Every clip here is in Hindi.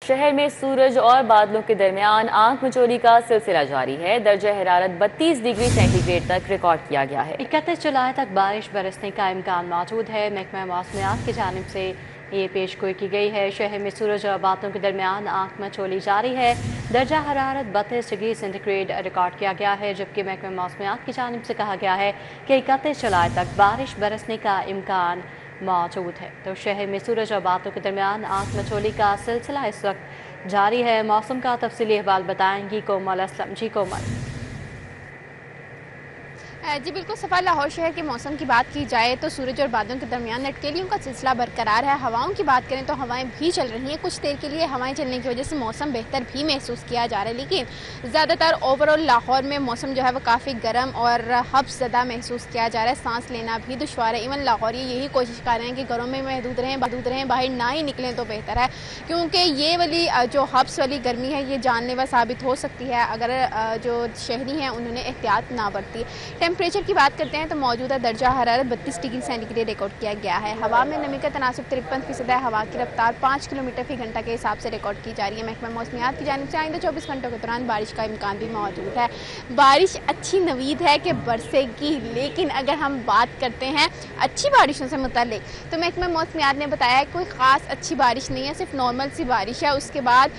शहर में सूरज और बादलों के दरमियान आंख मिचौली का सिलसिला जारी है। दर्जा हरारत 32 डिग्री सेंटीग्रेड तक रिकॉर्ड किया गया है। 31 जुलाई तक बारिश बरसने का इम्कान मौजूद है। महकमा मौसमियात की जानिब से ये पेशगोई की गई है। शहर में सूरज और बादलों के दरमियान आंख मिचौली जारी है। दर्जा हरारत 32 डिग्री सेंटीग्रेड रिकॉर्ड किया गया है, जबकि महकमा मौसमियात की जानिब से कहा गया है कि 31 जुलाई तक बारिश बरसने का इम्कान मौजूद है। तो शहर में सूरज और बादलों के दरमियान आंख मिचौली का सिलसिला इस वक्त जारी है। मौसम का तफसीली अहवाल बताएंगी कोमल असलम। जी कोमल। जी बिल्कुल सफ़ा। लाहौर शहर के मौसम की बात की जाए तो सूरज और बादलों के दरमियान लटकेलियों का सिलसिला बरकरार है। हवाओं की बात करें तो हवाएं भी चल रही हैं। कुछ देर के लिए हवाएं चलने की वजह से मौसम बेहतर भी महसूस किया जा रहा है, लेकिन ज़्यादातर ओवरऑल लाहौर में मौसम जो है वो काफ़ी गर्म और हब्सज़दा महसूस किया जा रहा है। सांस लेना भी दुश्वार है। इवन लाहौरी यही कोशिश कर रहे हैं कि घरों में महदूद रहें, बाहर ना ही निकलें तो बेहतर है, क्योंकि ये वाली जो हब्स वाली गर्मी है ये जानलेवा साबित हो सकती है अगर जो शहरी हैं उन्होंने एहतियात ना बरती। टेम्परेचर की बात करते हैं तो मौजूदा दर्जा हरारत 32 डिग्री सेंटीग्रेड रिकॉर्ड किया गया है। हवा में नमी का तनासुब 53% है। हवा की रफ्तार 5 किलोमीटर फी घंटा के हिसाब से रिकॉर्ड की जा रही है। महकमा मौसमियात की जानिब से आइंदा 24 घंटों के दौरान बारिश का इम्कान भी मौजूद है। बारिश अच्छी नवीद है कि बरसेगी, लेकिन अगर हम बात करते हैं अच्छी बारिशों से मुताल्लिक तो महकमा मौसमियात ने बताया कोई ख़ास अच्छी बारिश नहीं है, सिर्फ नॉर्मल सी बारिश है। उसके बाद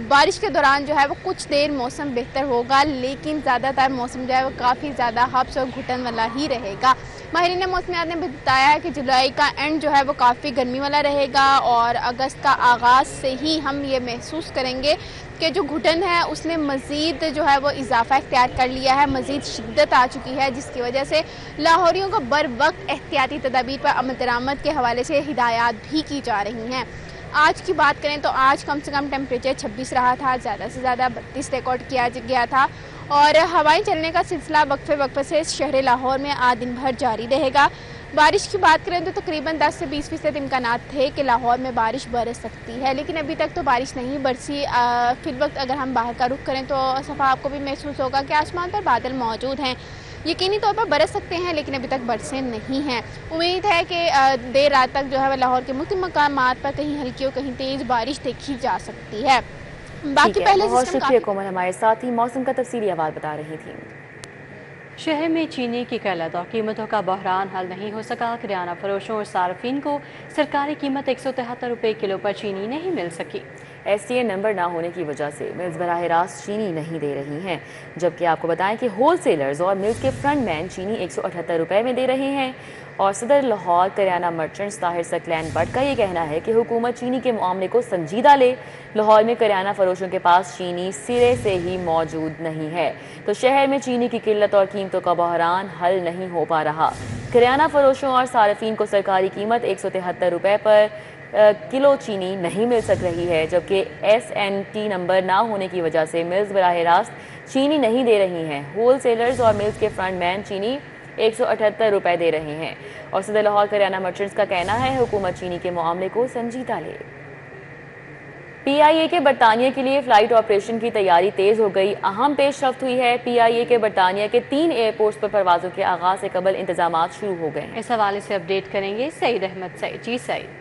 बारिश के दौरान जो है वो कुछ देर मौसम बेहतर होगा, लेकिन ज़्यादातर मौसम जो है वो काफ़ी ज़्यादा हब्स और घुटन वाला ही रहेगा। माहिरीन मौसमियात ने बताया है कि जुलाई का एंड जो है वो काफ़ी गर्मी वाला रहेगा और अगस्त का आगाज़ से ही हम ये महसूस करेंगे कि जो घुटन है उसने मज़ीद जो है वो इजाफा इख्तियार कर लिया है, मज़ीद शिद्दत आ चुकी है, जिसकी वजह से लाहौरियों को बर वक्त एहतियाती तदाबीर पर अमल दरामद के हवाले से हिदायत भी की जा रही हैं। आज की बात करें तो आज कम से कम टेम्परेचर 26 रहा था, ज़्यादा से ज़्यादा 32 रिकॉर्ड किया गया था और हवाएं चलने का सिलसिला वक्फे से शहर लाहौर में आज दिन भर जारी रहेगा। बारिश की बात करें तो तकरीबन 10 से 20% इम्कानात थे कि लाहौर में बारिश बरस सकती है, लेकिन अभी तक तो बारिश नहीं बरसी। फिल वक्त अगर हम बाहर का रुख करें तो सफ़ा आपको भी महसूस होगा कि आसमान पर बादल मौजूद हैं, यकीनी तौर पर बरस सकते हैं, लेकिन अभी तक बरसे नहीं हैं। उम्मीद है कि देर रात तक जो है लाहौर के मुख्य मकामात पर कहीं हल्की और कहीं तेज़ बारिश देखी जा सकती है। बाकी पहले बहुत शुक्रिया कोमल, हमारे साथ ही मौसम का तफसीली अहवाल बता रही थी। शहर में चीनी की किल्लत और कीमतों का बहरान हल नहीं हो सका। किराना फरोशों और सार्फिन को सरकारी कीमत 173 रुपये किलो पर चीनी नहीं मिल सकी। STA नंबर ना होने की वजह से मिल्स बराह रास्त चीनी नहीं दे रही हैं, जबकि आपको बताएं कि होलसेलर्स और मिल्स के फ्रंटमैन चीनी 178 रुपये में दे रहे हैं। और सदर लाहौर करियाना मर्चेंट्स ताहिर सकलैन बट का ये कहना है कि हुकूमत चीनी के मामले को संजीदा ले। लाहौर में करियाना फरोशों के पास चीनी सिरे से ही मौजूद नहीं है, तो शहर में चीनी की किल्लत और कीमतों का बहरान हल नहीं हो पा रहा। करियाना फरोशों और सार्फिन को सरकारी कीमत 173 रुपये पर किलो चीनी नहीं मिल सक रही है, जबकि SNT नंबर ना होने की वजह से मिल्स बराह रास्त चीनी नहीं दे रही हैं। होलसेलर्स और मिल्स के फ्रंटमैन चीनी 178 रुपये दे रहे हैं। और सदर लाहौर करियाना मर्चेंट्स का कहना है हुकूमत चीनी के मामले को संजीदा ले। PIA के बरतानिया के लिए फ़्लाइट ऑपरेशन की तैयारी तेज़ हो गई। अहम पेशरफ्त हुई है। PIA के बरतानिया के 3 एयरपोर्ट्स पर परवाज़ों के आगाज़ से कबल इंतजाम शुरू हो गए। इस हवाले से अपडेट करेंगे सईद अहमद सईद। जी सईद।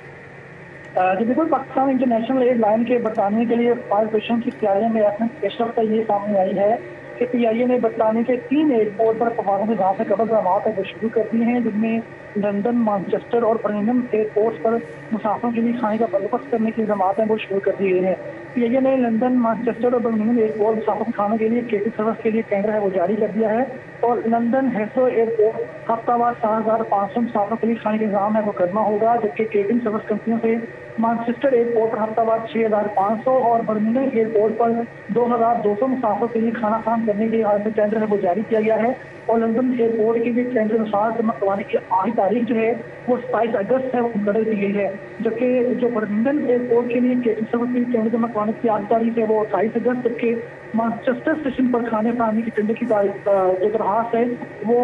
जी बिल्कुल, पाकिस्तान इंटरनेशनल एयरलाइन के बरतानिया के लिए फ्लाइट ऑपरेशन की तैयारियों में अहम पेशरफ्त ये सामने आई है कि PIA ने बरतानिया के 3 एयरपोर्ट पर परवाज़ों के आगाज़ से कबल इंतजामात वो शुरू कर दिए हैं, जिनमें लंदन, मैनचेस्टर और बर्मिंघम एयरपोर्ट्स पर मुसाफिरों के लिए खाने का बंदोबस्त करने के इंतजामात हैं वो शुरू कर दिए हैं। PIA ने लंदन, मैनचेस्टर और बर्मिंघम एयरपोर्ट मुसाफिरों को खाने के लिए केटरिंग सर्विस के लिए टेंडर है वो जारी कर दिया है और लंदन हेथ्रो एयरपोर्ट हफ्तावार 7,500 मुसाफिरों के लिए खाने का इंतजाम है वो करना होगा, जबकि केटरिंग सर्विस कंपनियों से मैनचेस्टर एयरपोर्ट पर हफ्तावार 6,500 और बर्मिंघम एयरपोर्ट पर 2,200 मुसाफिरों के लिए खाना फराहम करने के लिए टेंडर है वो जारी किया गया है। और लंदन एयरपोर्ट के भी टेंडर अनुसार जमा करवाने की आखिरी तारीख जो है वो 27 अगस्त है वो मुकर्रर की गई है, जबकि जो बर्मिंघम एयरपोर्ट के लिए केटरिंग सर्विस के लिए टेंडर जमा करवाने की आखिरी तारीख है वो 28 अगस्त, जबकि मैनचेस्टर स्टेशन पर खाने फराहमी की टेंडर की जो दरखास्त है वो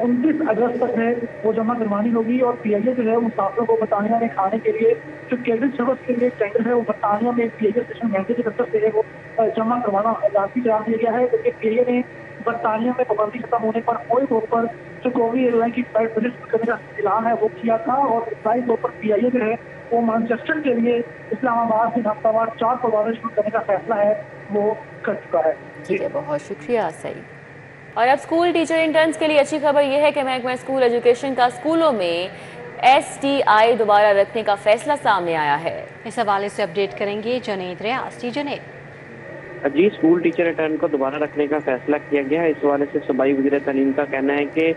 29 अगस्त तक है वो जमा करवानी होगी। और PIA जो है मुसाफिरों को बरतानिया में खाने के लिए जो केटरिंग सर्विस के लिए टेंडर है वो बरतानिया में PIA स्टेशन मैनेजर की तरफ से है वो जमा करवाना लाजमी करार दिया गया है, क्योंकि PIA ने बरतानिया में पाबंदी खत्म होने पर फौरी तौर पर सुकोवी एयरलाइन की फ्लाइट फिर करने का ऐलान है वो किया था और फ्लाइट तौर पर PIA जो है वो मैनचेस्टर के लिए इस्लामाबाद से हफ्तावार 4 परवाज़ें शुरू करने का फैसला है वो कर चुका है। ठीक है, बहुत शुक्रिया सईद। और अब स्कूल टीचर इंटर्न्स के लिए अच्छी खबर यह है कि महकमा स्कूल एजुकेशन का स्कूलों में STI दोबारा रखने का फैसला सामने आया है। इस हवाले से अपडेट करेंगे जुनैद रियाज। जी जुनैद। जी, स्कूल टीचर रिटर्न को दोबारा रखने का फैसला किया गया है। इस हवाले से सूबाई वज़ीर तालीम का कहना है कि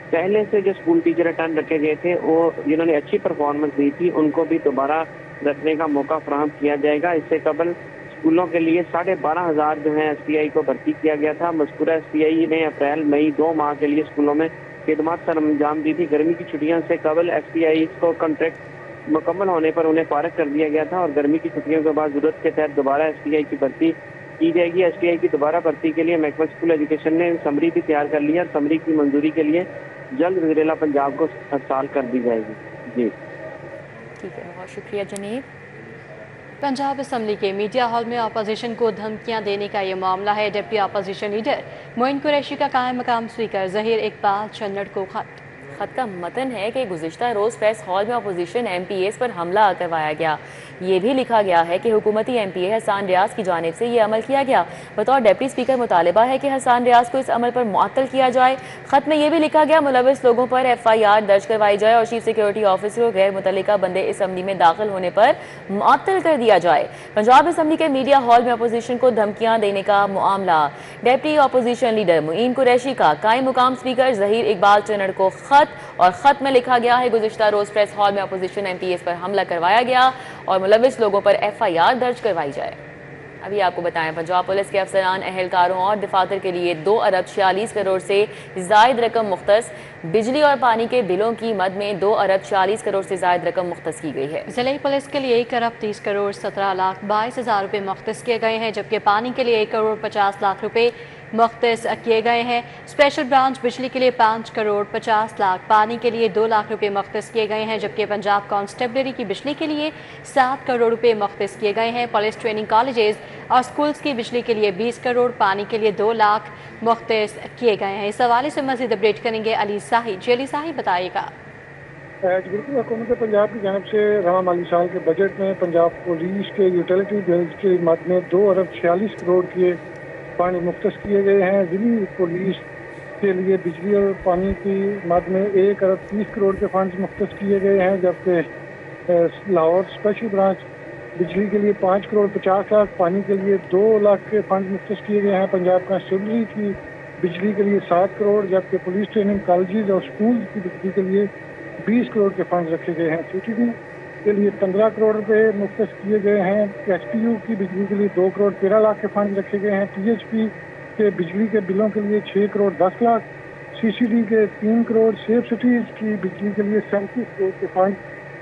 पहले से जो स्कूल टीचर रिटर्न रखे गए थे वो जिन्होंने अच्छी परफॉर्मेंस दी थी उनको भी दोबारा रखने का मौका फराहम किया जाएगा। इससे कबल स्कूलों के लिए 12,500 जो है STI को भर्ती किया गया था। मज़कूरा STI ने अप्रैल मई 2 माह के लिए स्कूलों में खिदमत सर अंजाम दी थी। गर्मी की छुट्टियों से कबल STI को कॉन्ट्रैक्ट मुकम्मल होने पर उन्हें फारग कर दिया गया था और गर्मी की छुट्टियों के बाद जरूरत के तहत दोबारा STI की भर्ती की जाएगी। STI की दोबारा भर्ती के लिए महकमा स्कूल एजुकेशन ने समरी भी तैयार कर ली है। समरी की मंजूरी के लिए जल्द वज़ीर-ए-आला पंजाब को अरसाल कर दी जाएगी। जी ठीक है, बहुत शुक्रिया जुनैद। पंजाब असम्बली के मीडिया हॉल में अपोजिशन को धमकियां देने का ये मामला है। Deputy opposition leader Moin Qureshi का कायम मकाम स्पीकर ज़हीर इकबाल चन्नड़ को खत का मतन है कि गुज़िश्ता रोज़ प्रेस हॉल में अपोजिशन MPAs पर हमला करवाया गया। ये भी लिखा गया है कि हुकूमती MPA हसान रियाज की जानिब से ये अमल किया गया। बतौर डिप्टी स्पीकर मुतालबा है कि हसान रियाज को इस अमल पर मुअत्तल किया जाए। खत में यह भी लिखा गया मुलविस लोगों पर FIR दर्ज करवाई जाए और चीफ सिक्योरिटी ऑफिसर को गैर मुतल्लिका बंदे असम्बली में दाखिल होने पर मुअत्तल कर दिया जाए। पंजाब असम्बली के मीडिया हॉल में अपोजिशन को धमकियां देने का मामला deputy opposition leader Moin Qureshi का कायम मुकाम स्पीकर ज़हीर इकबाल चन्नड़ को खत और खत में लिखा गया है गुज़िश्ता रोज़ प्रेस हॉल में अपोजिशन MPAs पर हमला करवाया गया और मुलविस लोगों पर FIR दर्ज करवाई जाए। अभी आपको बताएं पंजाब पुलिस के अफसरान अहलकारों और दफातर के लिए 2 अरब 46 करोड़ से जायद रकम मुख्तस। बिजली और पानी के बिलों की मद में 2 अरब 40 करोड़ से जायद रकम मुख्तस की गई है। जिले पुलिस के लिए 1 अरब 30 करोड़ 17 लाख 22 हज़ार रुपये मुख्तस किए गए हैं, जबकि पानी के लिए 1 करोड़ 50 लाख रुपये मुख्तस किए गए हैं। स्पेशल ब्रांच बिजली के लिए 5 करोड़ 50 लाख, पानी के लिए 2 लाख रुपए मुख्तस किए गए हैं, जबकि पंजाब कांस्टेबलरी की बिजली के लिए 7 करोड़ रुपए मुख्तस किए गए हैं। पुलिस ट्रेनिंग कॉलेजेस और स्कूल्स की बिजली के लिए 20 करोड़, पानी के लिए 2 लाख मुख्तस किए गए हैं। इस हवाले से मज़ीद अपडेट करेंगे अली साही। जी अली साही बताइएगा। बिल्कुल, हुकूमत पंजाब की जानब से रवा माली साल के बजट में पंजाब पुलिस के यूटिलिटी बिल्स के मद में 2 अरब 46 करोड़ के फंड मुख्तस किए गए हैं। जिली पुलिस के लिए बिजली और पानी की मद में 1 अरब 30 करोड़ के फंड मुख्तस किए गए हैं, जबकि लाहौर स्पेशल ब्रांच बिजली के लिए 5 करोड़ 50 लाख, पानी के लिए 2 लाख के फंड मुख्तस किए गए हैं। पंजाब कांस्टेबलरी की बिजली के लिए 7 करोड़, जबकि पुलिस ट्रेनिंग कॉलेजेस और स्कूल की बिजली के लिए 20 करोड़ के फंड रखे गए हैं। CTV के लिए 15 करोड़ रुपए मुख्तस किए गए हैं। SPU की बिजली के लिए 2 करोड़ 13 लाख के फंड रखे गए हैं। THP के बिजली के बिलों के लिए 6 करोड़ 10 लाख, CCD के 3 करोड़, सेफ सिटीज की बिजली के लिए 37 करोड़ के फंड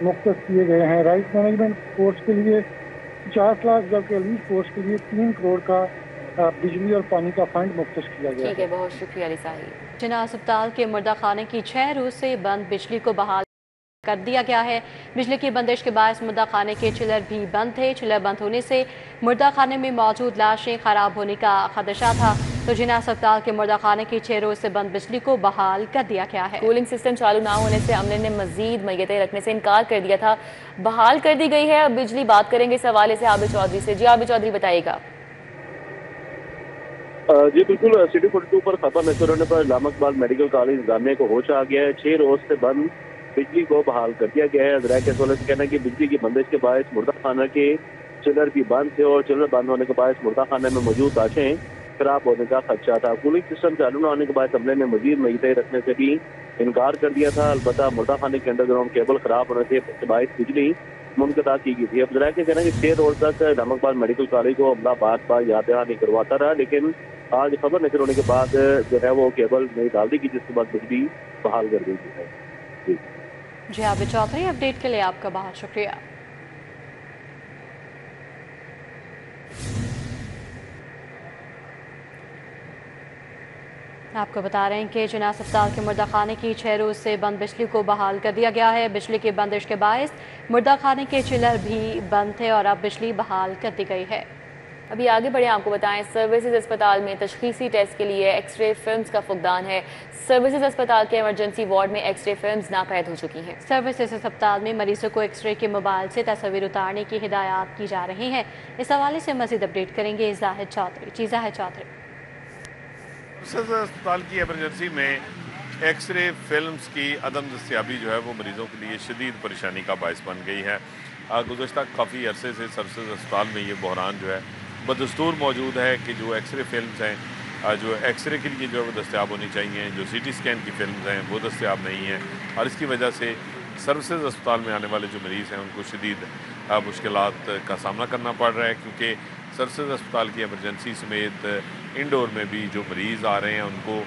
मुख्तस किए गए हैं। राइट मैनेजमेंट फोर्स के लिए 50 लाख, जबकि एलीट फोर्स के लिए 3 करोड़ का बिजली और पानी का फंड मुख्तस किया गया। ठीक है, बहुत शुक्रिया अली साही। जिना अस्पताल के मुर्दा खाने की 6 रोज से बंद बिजली को बहाल कर दिया गया है। बिजली की बंदिश के बायस मुर्दा खाने के चिलर भी बंद थे। चिलर बंद होने से मुर्दा खाने में मौजूद लाशें खराब होने का खदशा था, तो जिना अस्पताल के मुर्दा खाने की 6 रोज से बंद बिजली को बहाल कर दिया गया है। कूलिंग सिस्टम चालू ना होने से अमले ने मजीद मैयतें रखने से इनकार कर दिया था, बहाल कर दी गई है। अब बिजली बात करेंगे इस हवाले से आबिद चौधरी से। जी आबिद चौधरी बताइएगा। जी बिल्कुल, सिटी 42 पर खबर नशर होने पर इस्लाम इकबाल मेडिकल कॉलेज जामिया को होश आ गया है। 6 रोज से बंद बिजली को बहाल कर दिया गया है। अजरा के हवाले से कहना है कि बिजली की बंदिश के बायस मुर्दा खाना के चिलर भी बंद थे और चिलर बंद होने के बायस मुर्दा खाने में मौजूद लाशें खराब होने का खदशा था। कूलिंग सिस्टम चालू न होने के बाद अमले ने मजीद मैयतें रखने से भी इनकार कर दिया था। अलबत्ता मुर्दा खाने के अंडरग्राउंड केबल खराब होने से बायस बिजली मुनक़ता की गई थी। अब जरा के कहना है कि 6 रोज तक इस्लाम इकबाल मेडिकल कॉलेज को अमला बार बार याद दहानी करवाता रहा, लेकिन आज खबर नशर होने के बाद जो है वो केबल नहीं डाल दी गई, जिसके बाद बिजली बहाल कर दी गई है। जी आबिद चौधरी, अपडेट के लिए आपका बहुत शुक्रिया। आपको बता रहे हैं कि जिना अस्पताल के मुर्दा खाने की 6 रोज से बंद बिजली को बहाल कर दिया गया है। बिजली की बंदिश के बायस मुर्दा खाने के चिलर भी बंद थे और अब बिजली बहाल कर दी गई है। अभी आगे बढ़े, आपको बताएं सर्विसेज अस्पताल में तशखीसी टेस्ट के लिए एक्सरे फिल्म्स का फुकदान है। सर्विसेज अस्पताल के इमरजेंसी वार्ड में एक्सरे फिल्म्स नापैद हो चुकी हैं। सर्विसेज अस्पताल में मरीजों को एक्सरे के मोबाइल से तस्वीर उतारने की हिदायत की जा रही हैं। इस हवाले से मजीद अपडेट करेंगे जाहिद चौधरी। जी जाहिद चौधरी। अस्पताल की इमरजेंसी में एक्सरे फिल्म्स की अदम दस्तियाबी जो है वो मरीज़ों के लिए शदीद परेशानी का बायस बन गई है। गुज़श्ता काफ़ी अरसे से सर्विसेज अस्पताल में ये बहरान जो है बदस्तूर मौजूद है कि जो एक्सरे फिल्म्स हैं, जो एक्सरे के लिए जो है वो दस्तियाब होनी चाहिए, जो CT स्कैन की फिल्म्स हैं वो दस्तियाब नहीं हैं, और इसकी वजह से सर्विसेज अस्पताल में आने वाले जो मरीज़ हैं उनको शदीद मुश्किलात का सामना करना पड़ रहा है, क्योंकि सर्विसेज अस्पताल की इमरजेंसी समेत इंडोर में भी जो मरीज़ आ रहे हैं उनको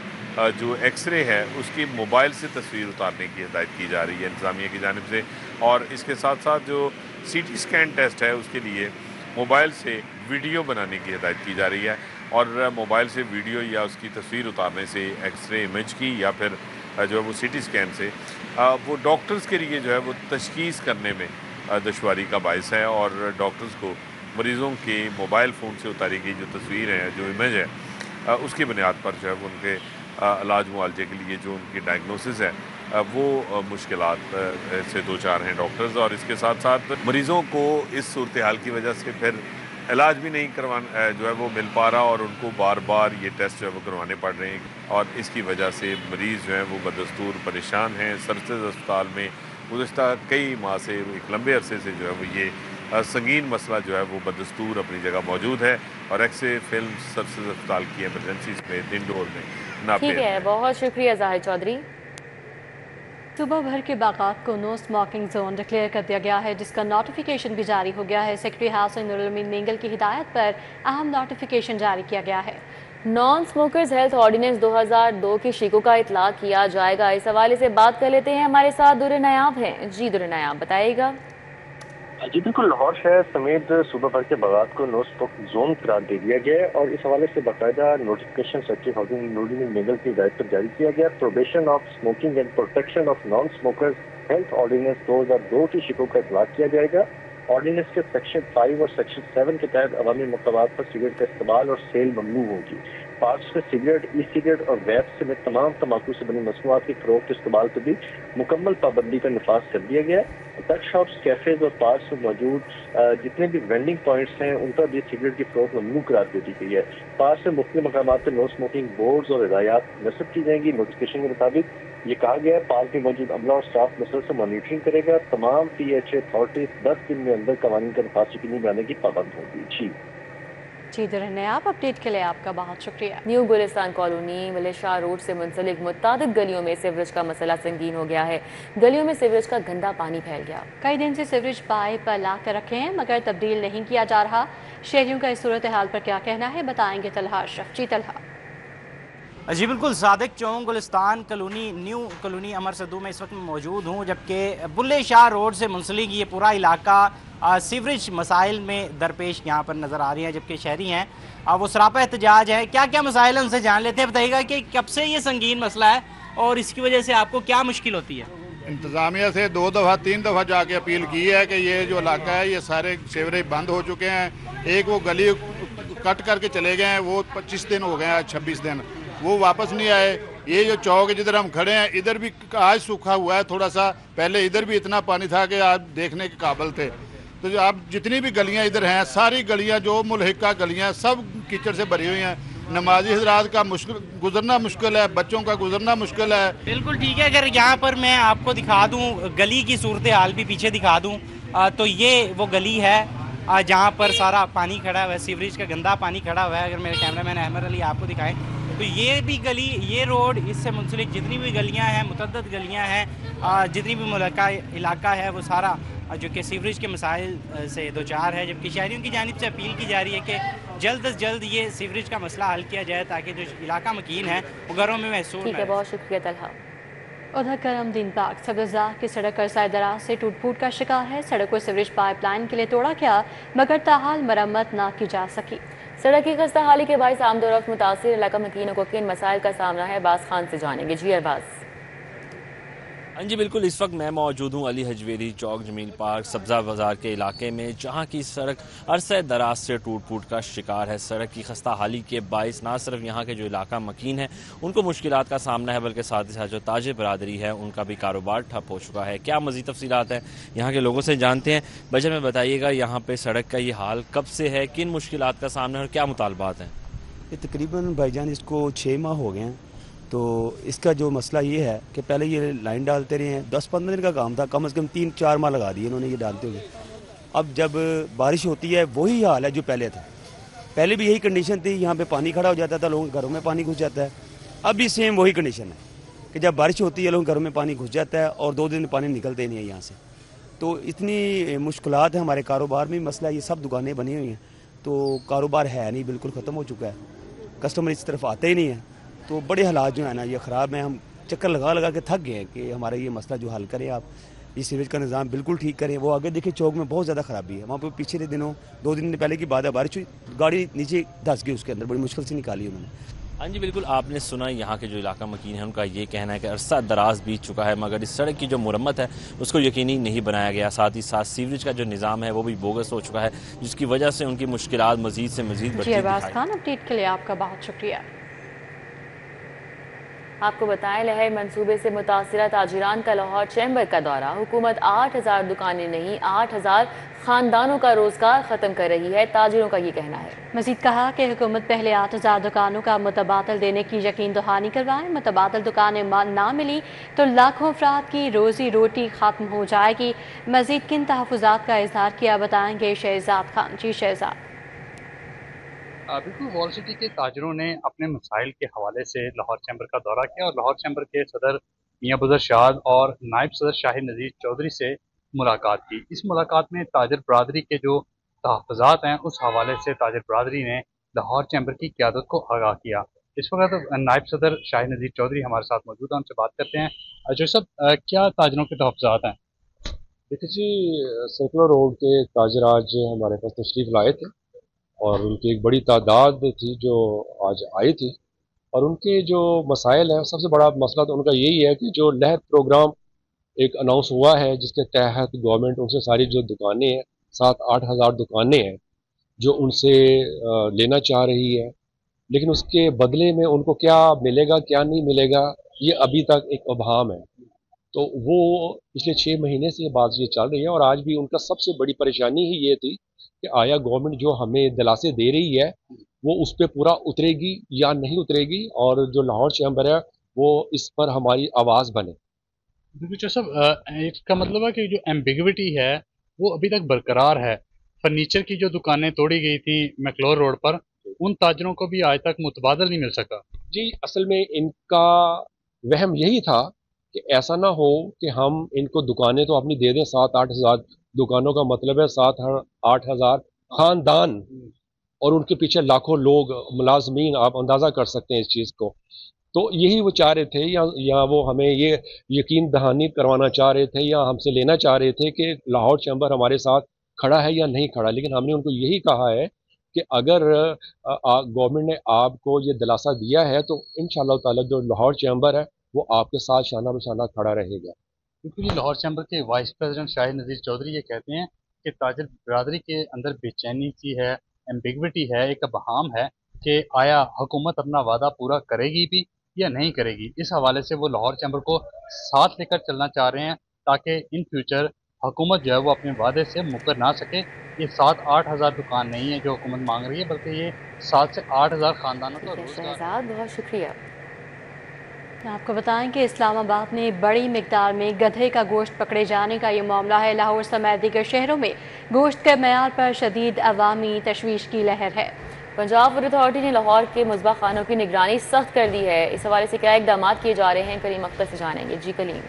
जो एक्सरे है उसकी मोबाइल से तस्वीर उतारने की हिदायत की जा रही है इंतज़ामिया की जानिब से, और इसके साथ साथ जो CT स्कैन टेस्ट है उसके लिए मोबाइल से वीडियो बनाने की हिदायत की जा रही है, और मोबाइल से वीडियो या उसकी तस्वीर उतारने से एक्सरे इमेज की या फिर जो है वो CT स्कैन से वो डॉक्टर्स के लिए जो है वो तशखीस करने में दुश्वारी का बायस है, और डॉक्टर्स को मरीज़ों के मोबाइल फ़ोन से उतारी गई जो तस्वीर है, जो इमेज है, उसकी बुनियाद पर जो है वो उनके इलाज मुआवजे के लिए जो उनकी डायग्नोसिस है वो मुश्किलात से दो चार हैं डॉक्टर्स, और इसके साथ साथ मरीज़ों को इस सूरत हाल की वजह से फिर इलाज भी नहीं करवाना जो है वो मिल पा रहा, और उनको बार बार ये टेस्ट जो है वो करवाने पड़ रहे हैं, और इसकी वजह से मरीज़ जो हैं वो बदस्तूर परेशान हैं। सर्विसेज अस्पताल में गुज़श्ता कई माह से, एक लंबे अरसे से जो है वो ये संगीन मसला जो है वो बदस्तूर अपनी जगह मौजूद है, और एक्सरे फिल्म सर्विसेज अस्पताल की इमरजेंसी में इंडोर में नापैद। ठीक है, बहुत शुक्रिया जाहिद चौधरी। सुबह भर के बागात को नो स्मोकिंग जोन डिक्लेयर कर दिया गया है, जिसका नोटिफिकेशन भी जारी हो गया है। सेक्रेटरी हाउसिंग नूरुल अमीन नेंगल की हिदायत पर अहम नोटिफिकेशन जारी किया गया है। नॉन स्मोकर्स हेल्थ ऑर्डिनेंस 2002 की शिकों का इतलाक किया जाएगा। इस हवाले से बात कर लेते हैं, हमारे साथ दुर्र नायाब हैं। जी दुर्र नायाब, बताइएगा। जी बिल्कुल, लाहौर शहर समेत सूबा भर के बागात को नो स्मोक जोन करार दे दिया गया है, और इस हवाले से बाकायदा notification secretary housing Noorul Amin Nengal की हिदायत पर जारी किया गया। Prohibition of smoking and protection of non smokers health ordinance 2002 की शिकों का इतलाक किया जाएगा। ऑर्डिनेंस के सेक्शन 5 और सेक्शन 7 के तहत अवामी मकामात पर सिगरेट का इस्तेमाल और सेल ममनू होगी। पार्ट्स में सिगरेट, ई सिगरेट और वैप समेत तमाम तम्बाकू से बनी मसनूआत की फरोख्त इस्तेमाल पर भी मुकम्मल पाबंदी का नफाज कर दिया गया है। टच शॉप्स, कैफेज और पार्ट्स में मौजूद जितने भी वेंडिंग पॉइंट्स हैं उन पर भी सिगरेट की फरोख्त ममनू करार दे दी गई है। पार्ट्स में मुख्तलिफ मकामात पर नो स्मोकिंग बोर्ड्स और हिदायत नस्ब की जाएंगी। नोटिफिकेशन के मुताबिक ये कहा गया है पार्क में मौजूद अमला और स्टाफ मसलसल मॉनिटरिंग करेगा। तमाम PHA अथॉरिटीज 10 दिन में अंदर कवानीन का नफाज यकीनी बनाने की पाबंद होगी। जी दुर्र आप अपडेट के लिए आपका बहुत शुक्रिया। न्यू गुलिस्तान कॉलोनी मलेशाह रोड से मुंसलिक मुतादिद गलियों में सीवरेज का मसला संगीन हो गया है। गलियों में सीवरेज का गंदा पानी फैल गया। कई दिन से सीवरेज पाइप ला कर रखे हैं मगर तब्दील नहीं किया जा रहा। शहरियों का इस सूरत हाल पर क्या कहना है, बताएंगे तलहा अशरफ। जी तलहा। जी बिल्कुल, सादिक चौक गुलिस्तान कॉलोनी न्यू कॉलोनी अमर सदू में इस वक्त मौजूद हूँ, जबकि बुल्ले शाह रोड से मुंसलिक ये पूरा इलाका सीवरेज मसाइल में दरपेश यहाँ पर नज़र आ रही है। जबकि शहरी हैं वो सरापा एहतजाज है। क्या क्या मसाइल उनसे जान लेते हैं, बताइएगा कि कब से ये संगीन मसला है और इसकी वजह से आपको क्या मुश्किल होती है। इंतज़ामिया से 2 दफ़ा 3 दफ़ा जाके अपील की है कि ये जो इलाका है ये सारे सीवरेज बंद हो चुके हैं। एक वो गली कट करके चले गए हैं, वो 25 दिन हो गए हैं, 26 दिन वो वापस नहीं आए। ये जो चौक जिधर हम खड़े हैं इधर भी आज सूखा हुआ है थोड़ा सा, पहले इधर भी इतना पानी था कि आप देखने के काबिल थे। तो जो आप जितनी भी गलियां इधर हैं, सारी गलियां जो मुल्हिका गलियां सब कीचड़ से भरी हुई हैं। नमाजी हजरात का गुजरना मुश्किल है, बच्चों का गुजरना मुश्किल है। बिल्कुल ठीक है, अगर यहाँ पर मैं आपको दिखा दूँ गली की सूरत हाल भी पीछे दिखा दूँ तो ये वो गली है जहाँ पर सारा पानी खड़ा हुआ है, सीवरेज का गंदा पानी खड़ा हुआ है। अगर मेरे कैमरामैन अहमद अली आपको दिखाएं तो ये भी गली, ये रोड, इससे मुंसलिक जितनी भी गलियां हैं, मुतअद्दिद गलियां हैं, जितनी भी मुल्का इलाका है वो सारा जो कि सीवरेज के मसाइल से दो चार है। जबकि शहरियों की जानिब से अपील की जा रही है कि जल्द अज जल्द ये सीवरेज का मसला हल किया जाए ताकि जो इलाका मकीन है वो घरों में महसूस। ठीक है, बहुत शुक्रिया तलहा। उधर करमदीन पार्क सब्ज़ा की सड़क अरसाए दराज से टूट फूट का शिकार है। सड़क को सीवरेज पाइपलाइन के लिए तोड़ा गया मगर ताहाल मरम्मत ना की जा सकी। सड़क की खस्ता हाली के बायस आमदोरफ्त मुतासिर इलाका मकीनों को किन मसाइल का सामना है, बास खान से जानेंगे। जी अरबाज। हाँ जी बिल्कुल, इस वक्त मैं मौजूद हूँ अली हजवेरी चौक जमील पार्क सब्ज़ा बाज़ार के इलाके में, जहाँ की सड़क अरसे दराज से टूट फूट का शिकार है। सड़क की खस्ता हाली के बाइस ना सिर्फ यहाँ के जो इलाका मकीन है उनको मुश्किलात का सामना है, बल्कि साथ ही साथ जो ताजिर बरादरी है उनका भी कारोबार ठप हो चुका है। क्या मज़ीद तफसीलात हैं यहाँ के लोगों से जानते हैं। बजट में बताइएगा यहाँ पर सड़क का ये हाल कब से है, किन मुश्किलात का सामना है और क्या मुतालबात हैं। ये तकरीबन भाईजान इसको 6 माह हो गए हैं। तो इसका जो मसला ये है कि पहले ये लाइन डालते रहे हैं, 10-15 दिन का काम था, कम से कम 3-4 माह लगा दिए इन्होंने ये डालते हुए। अब जब बारिश होती है वही हाल है जो पहले था। पहले भी यही कंडीशन थी, यहाँ पे पानी खड़ा हो जाता था, लोगों के घरों में पानी घुस जाता है। अब भी सेम वही कंडीशन है कि जब बारिश होती है लोगों के घरों में पानी घुस जाता है और 2 दिन पानी निकलते नहीं है यहाँ से। तो इतनी मुश्किलात है हमारे कारोबार में। मसला ये सब दुकानें बनी हुई हैं तो कारोबार है नहीं, बिल्कुल ख़त्म हो चुका है, कस्टमर इस तरफ आते ही नहीं है। तो बड़े हालात जो है ना ये ख़राब हैं। हम चक्कर लगा लगा के थक गए हैं कि हमारा ये मसला जो हल करें आप, ये सीवेज का निज़ाम बिल्कुल ठीक करें। वो आगे देखिए चौक में बहुत ज़्यादा ख़राबी है, वहाँ पर पिछले दिनों 2 दिन पहले की बात है, बारिश हुई, गाड़ी नीचे धंस गई, उसके अंदर बड़ी मुश्किल से निकाली उन्होंने। हाँ जी बिल्कुल, आपने सुना यहाँ के जो इलाका मकीन है उनका ये कहना है कि अरसा दराज बीत चुका है मगर इस सड़क की जो मुरम्मत है उसको यकीनी नहीं बनाया गया। साथ ही साथ सीवरेज का जो निज़ाम है वो भी बोगस हो चुका है, जिसकी वजह से उनकी मुश्किलात मजीद से मजीद बढ़ती अरबाज खान, अपडेट के लिए आपका बहुत शुक्रिया। आपको बताएं, लहर मंसूबे से मुतासिरा ताजिरान का लाहौर चैम्बर का दौरा। हुकूमत 8000 दुकानें नहीं 8000 खानदानों का रोजगार खत्म कर रही है, ताजिरों का ये कहना है। मजीद कहा कि हुकूमत पहले 8000 दुकानों का मुतबादल देने की यकीन दहानी करवाएं। मुतबादल दुकानें ना मिली तो लाखों अफराद की रोजी रोटी खत्म हो जाएगी। मजीद किन तहफ़्फ़ुज़ात का इजहार किया, बताएंगे शहजाद खान। जी शहजाद। बिल्कुल, वॉल सिटी के ताजरों ने अपने मसाइल के हवाले से लाहौर चैम्बर का दौरा किया और लाहौर चैम्बर के सदर मियां बुज़र शाद और नायब सदर शाहिद नज़ीर चौधरी से मुलाकात की। इस मुलाकात में ताजर बरादरी के जो तहफ़्फ़ुज़ात हैं उस हवाले से ताजर बरादरी ने लाहौर चैम्बर की क़यादत को आगाह किया। इस वक्त नायब सदर शाहिद नज़ीर चौधरी हमारे साथ मौजूद हैं, उनसे बात करते हैं। जो सब क्या ताजरों के तहफ़्फ़ुज़ात हैं? देखिए जी, सर्कुलर रोड के ताजर आज हमारे पास तशरीफ़ लाए थे और उनकी एक बड़ी तादाद थी जो आज आई थी और उनके जो मसाइल हैं, सबसे बड़ा मसला तो उनका यही है कि जो लहर प्रोग्राम एक अनाउंस हुआ है जिसके तहत गवर्नमेंट उनसे सारी जो दुकानें हैं 7-8 हज़ार दुकानें हैं जो उनसे लेना चाह रही है, लेकिन उसके बदले में उनको क्या मिलेगा क्या नहीं मिलेगा ये अभी तक एक अबहम है। तो वो पिछले 6 महीने से ये बात ये चल रही है और आज भी उनका सबसे बड़ी परेशानी ही ये थी कि आया गवर्नमेंट जो हमें दिलासे दे रही है वो उस पर पूरा उतरेगी या नहीं उतरेगी और जो लाहौर चैम्बर है वो इस पर हमारी आवाज़ बने। बिल्कुल सब इसका मतलब है कि जो एम्बिग्विटी है वो अभी तक बरकरार है। फर्नीचर की जो दुकानें तोड़ी गई थी मैक्लोर रोड पर, उन ताजरों को भी आज तक मुतबादल नहीं मिल सका। जी, असल में इनका वहम यही था कि ऐसा ना हो कि हम इनको दुकानें तो अपनी दे दें, 7-8 हज़ार दुकानों का मतलब है 7-8 हज़ार खानदान और उनके पीछे लाखों लोग मुलाजमीन, आप अंदाज़ा कर सकते हैं इस चीज़ को। तो यही वो चाह रहे थे या वो हमें ये यकीन दहानी करवाना चाह रहे थे या हमसे लेना चाह रहे थे कि लाहौर चैम्बर हमारे साथ खड़ा है या नहीं खड़ा। लेकिन हमने उनको यही कहा है कि अगर गवर्नमेंट ने आपको ये दिलासा दिया है तो इंशाअल्लाह ताला जो लाहौर चैम्बर है वो आपके साथ शाना बशाना खड़ा रहेगा। क्योंकि लाहौर चैम्बर के वाइस प्रेसिडेंट शाहिद नज़ीर चौधरी ये कहते हैं कि ताजर बरादरी के अंदर बेचैनी सी है, एम्बिग्विटी है, एक अबहम है कि आया हुकूमत अपना वादा पूरा करेगी भी या नहीं करेगी। इस हवाले से वो लाहौर चैम्बर को साथ लेकर चलना चाह रहे हैं ताकि इन फ्यूचर हुकूमत जो है वो अपने वादे से मुकर ना सके। ये 7-8 हज़ार दुकान नहीं है जो हुकूमत मांग रही है, बल्कि ये 7 से 8 हज़ार खानदानों का रोजगार। बहुत शुक्रिया। आपको बताएं कि इस्लामाबाद में बड़ी मिकदार में गधे का गोश्त पकड़े जाने का ये मामला है। लाहौर समेत दीगर शहरों में गोश्त के मयार पर शदीद अवामी तशवीश की लहर है। पंजाब फूड अथॉरिटी ने लाहौर के मुज़बा खानों की निगरानी सख्त कर दी है। इस हवाले से क्या इकदाम किए जा रहे हैं, करीम अख्तर से जानेंगे। जी कलीम।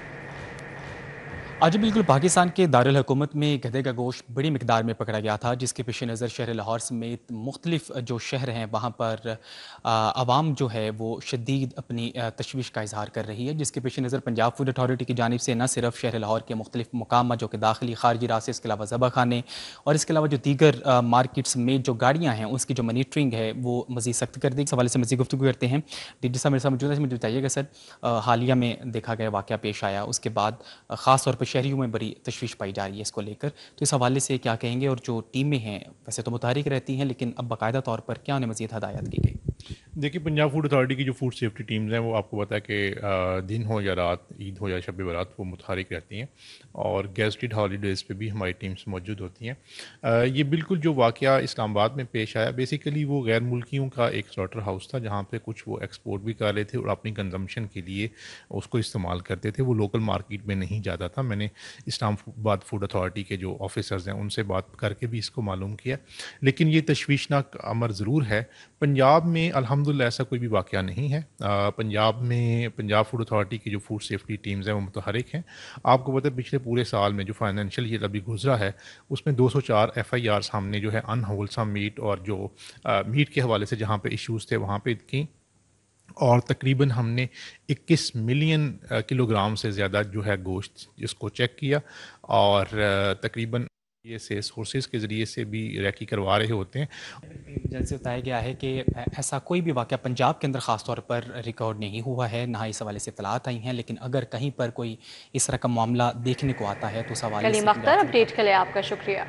आज बिल्कुल पाकिस्तान के दारुल हुकूमत में गधे का गोश्त बड़ी मिकदार में पकड़ा गया था, जिसके पेश नज़र शहर लाहौर समेत मुख्तलिफ जो शहर हैं वहाँ पर आवाम जो है वो शदीद अपनी तशवीश का इजहार कर रही है, जिसके पेश नज़र पंजाब फूड अथॉरिटी की जानिब से न सिर्फ शहर लाहौर के मुख्तलिफ मुकाम जो कि दाखिली खारजी रास्ते, इसके अलावा ज़बा खाने और इसके अलावा जो दीगर मार्केट समेत जो गाड़ियाँ हैं उसकी जो मॉनिटरिंग है वो मज़ीद सख्त कर दी। इस हवाले से मज़ीद गुफ्तगू करते हैं। डी साहब मेरे साथ मौजूद है, मुझे बताइएगा सर, हालिया में देखा गया वाक़या पेश आया, उसके बाद ख़ास तौर पर शहरियों में बड़ी तशवीश पाई जा रही है इसको लेकर, तो इस हवाले से क्या कहेंगे? और जो टीमें हैं वैसे तो मुतहरिक रहती हैं, लेकिन अब बाकायदा तौर पर क्या उन्हें मज़ीद हदायत की गई? देखिए, पंजाब फूड अथॉरिटी की जो फूड सेफ्टी टीम्स हैं वो आपको पता है कि दिन हो या रात, ईद हो या शब बारात, वो मुतहरिक रहती हैं और गेस्टेड हॉलीडेज़ पे भी हमारी टीम्स मौजूद होती हैं। ये बिल्कुल जो वाक़या इस्लामाबाद में पेश आया, बेसिकली वो गैर मुल्कियों का एक स्लॉटर हाउस था जहाँ पे कुछ वो एक्सपोर्ट भी कर रहे थे और अपनी कंजम्पशन के लिए उसको इस्तेमाल करते थे। वो लोकल मार्केट में नहीं जाता था। मैंने इस्लामाबाद फूड अथॉरिटी के जो ऑफिसर्स हैं उनसे बात करके भी इसको मालूम किया, लेकिन ये तशवीशनाक अमर ज़रूर है। पंजाब में अल्हम्दुलिल्लाह ऐसा कोई भी वाक़या नहीं है। पंजाब में पंजाब फूड अथॉरिटी की जो फूड सेफ्टी टीम्स हैं वो मुतहरिक हैं। आपको पता है पिछले पूरे साल में जो फाइनेंशियल ईयर अभी गुजरा है उसमें 204 FIRs हमने जो है अनहोलसम मीट और जो मीट के हवाले से जहाँ पे इश्यूज़ थे वहाँ पे की, और तकरीबन हमने 21 मिलियन किलोग्राम से ज़्यादा जो है गोश्त इसको चेक किया, और तकरीबन ये से सोर्सेज के ज़रिए से भी रैकी करवा रहे होते हैं। जैसे बताया गया है कि ऐसा कोई भी वाक़या पंजाब के अंदर ख़ास तौर पर रिकॉर्ड नहीं हुआ है, ना इस हवाले से इत्तलात आई हैं, लेकिन अगर कहीं पर कोई इस तरह का मामला देखने को आता है तो सवाल कलीम अख्तर, अपडेट के लिए आपका शुक्रिया।